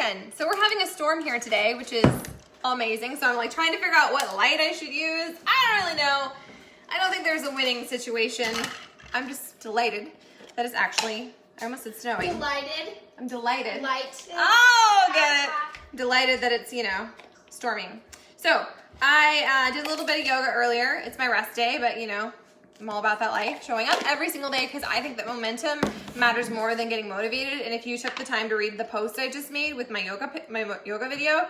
again. So we're having a storm here today, which is amazing. So I'm like trying to figure out what light I should use. I don't really know. I don't think there's a winning situation. I'm just delighted that it's actually, I almost said snowing. Delighted. I'm delighted. Light. Oh, get it. Delighted that it's, storming. So I did a little bit of yoga earlier. It's my rest day, but I'm all about that life. Showing up every single day because I think that momentum matters more than getting motivated. And if you took the time to read the post I just made with my yoga video,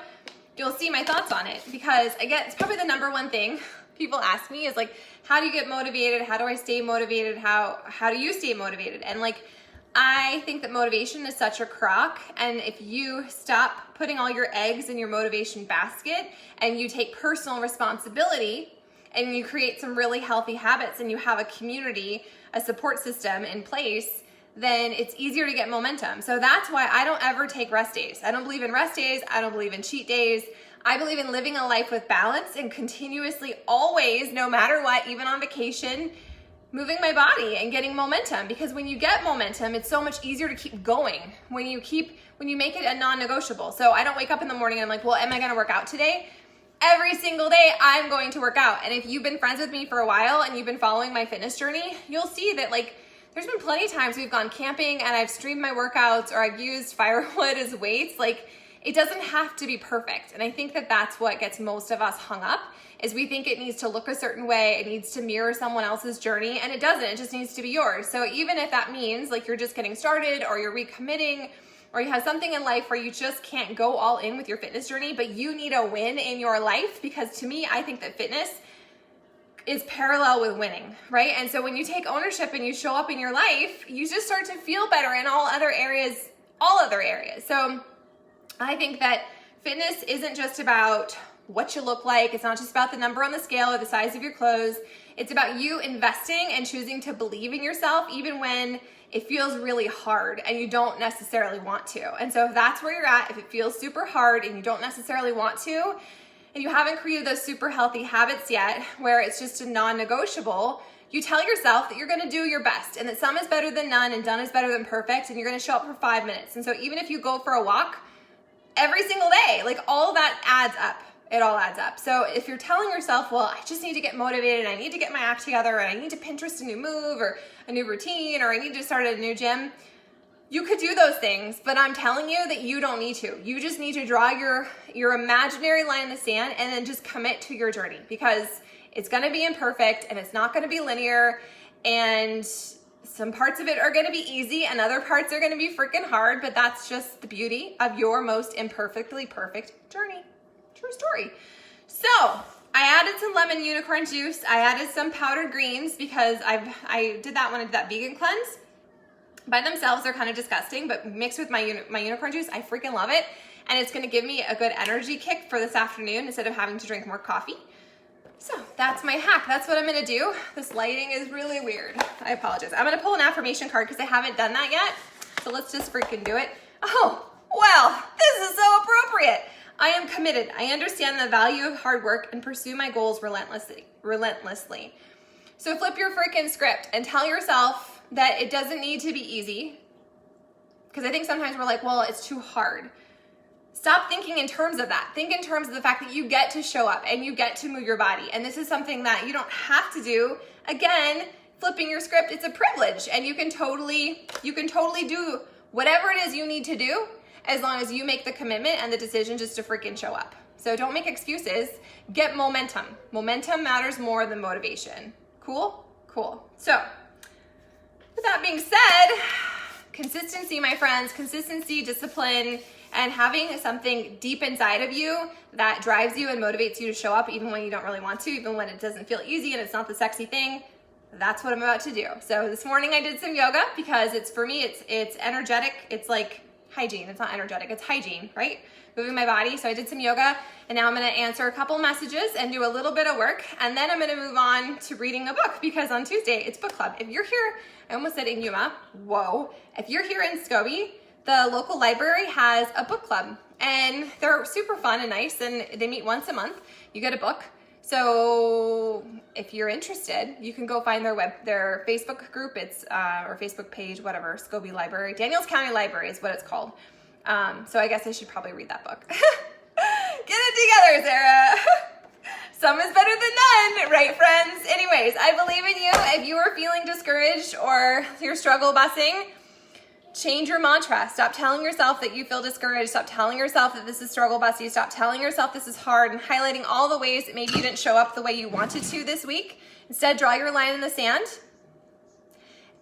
you'll see my thoughts on it. Because again, it's probably the number one thing people ask me is like, how do you get motivated? How do I stay motivated? How do you stay motivated? And I think that motivation is such a crock, and if you stop putting all your eggs in your motivation basket and you take personal responsibility and you create some really healthy habits and you have a community, a support system in place, then it's easier to get momentum. So that's why I don't ever take rest days. I don't believe in rest days. I don't believe in cheat days. I believe in living a life with balance and continuously, always, no matter what, even on vacation, moving my body and getting momentum, because when you get momentum, it's so much easier to keep going when you make it a non-negotiable. So I don't wake up in the morning and I'm like, well, am I going to work out today? Every single day I'm going to work out. And if you've been friends with me for a while and you've been following my fitness journey, you'll see that there's been plenty of times we've gone camping and I've streamed my workouts or I've used firewood as weights. It doesn't have to be perfect. And I think that that's what gets most of us hung up, is we think it needs to look a certain way, it needs to mirror someone else's journey, and it doesn't. It just needs to be yours. So even if that means you're just getting started or you're recommitting or you have something in life where you just can't go all in with your fitness journey, but you need a win in your life, because to me, I think that fitness is parallel with winning, right? And so when you take ownership and you show up in your life, you just start to feel better in all other areas. So I think that fitness isn't just about what you look like. It's not just about the number on the scale or the size of your clothes. It's about you investing and choosing to believe in yourself even when it feels really hard and you don't necessarily want to. And so if that's where you're at, if it feels super hard and you don't necessarily want to, and you haven't created those super healthy habits yet where it's just a non-negotiable, you tell yourself that you're gonna do your best and that some is better than none and done is better than perfect, and you're gonna show up for 5 minutes. And so even if you go for a walk every single day, all that adds up. It all adds up. So if you're telling yourself, well, I just need to get motivated, I need to get my act together, and I need to Pinterest a new move or a new routine, or I need to start a new gym, you could do those things, but I'm telling you that you don't need to. You just need to draw your imaginary line in the sand and then just commit to your journey, because it's gonna be imperfect and it's not gonna be linear, and some parts of it are gonna be easy and other parts are gonna be freaking hard, but that's just the beauty of your most imperfectly perfect journey. True story. So I added some lemon unicorn juice. I added some powdered greens because I did that when I did that vegan cleanse. By themselves, they're kind of disgusting, but mixed with my unicorn juice, I freaking love it. And it's gonna give me a good energy kick for this afternoon instead of having to drink more coffee. So that's my hack. That's what I'm gonna do. This lighting is really weird. I apologize. I'm gonna pull an affirmation card because I haven't done that yet. So let's just freaking do it. Oh, well, this is so appropriate. I am committed. I understand the value of hard work and pursue my goals relentlessly. So flip your freaking script and tell yourself that it doesn't need to be easy. Because I think sometimes we're like, well, it's too hard. Stop thinking in terms of that. Think in terms of the fact that you get to show up and you get to move your body. And this is something that you don't have to do. Again, flipping your script, it's a privilege. And you can totally do whatever it is you need to do, as long as you make the commitment and the decision just to freaking show up. So don't make excuses, get momentum. Momentum matters more than motivation. Cool? Cool. So with that being said, consistency, my friends, consistency, discipline, and having something deep inside of you that drives you and motivates you to show up even when you don't really want to, even when it doesn't feel easy and it's not the sexy thing, that's what I'm about to do. So this morning I did some yoga because for me, it's energetic. It's like hygiene. It's not energetic, it's hygiene, right? Moving my body. So I did some yoga, and now I'm gonna answer a couple messages and do a little bit of work, and then I'm gonna move on to reading a book, because on Tuesday it's book club. If you're here, I almost said in Yuma, whoa. If you're here in Scobie, the local library has a book club, and they're super fun and nice, and they meet once a month. You get a book. So if you're interested, you can go find their Facebook group, or Facebook page, whatever, Scobie Library. Daniels County Library is what it's called. So I guess I should probably read that book. Get it together, Sarah. Some is better than none, right, friends? Anyways, I believe in you. If you are feeling discouraged or you're struggle busing, change your mantra. Stop telling yourself that you feel discouraged. Stop telling yourself that this is struggle busy. Stop telling yourself this is hard and highlighting all the ways that maybe you didn't show up the way you wanted to this week. Instead, draw your line in the sand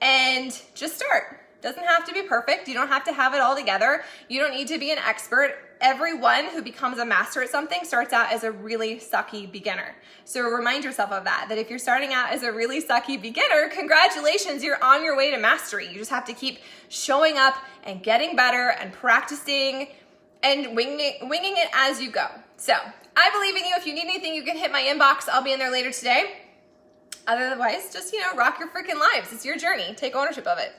and just start. Doesn't have to be perfect. You don't have to have it all together. You don't need to be an expert. Everyone who becomes a master at something starts out as a really sucky beginner. So remind yourself of that if you're starting out as a really sucky beginner, congratulations, you're on your way to mastery. You just have to keep showing up and getting better and practicing and winging it as you go. So I believe in you. If you need anything, you can hit my inbox. I'll be in there later today. Otherwise, just, rock your freaking lives. It's your journey. Take ownership of it.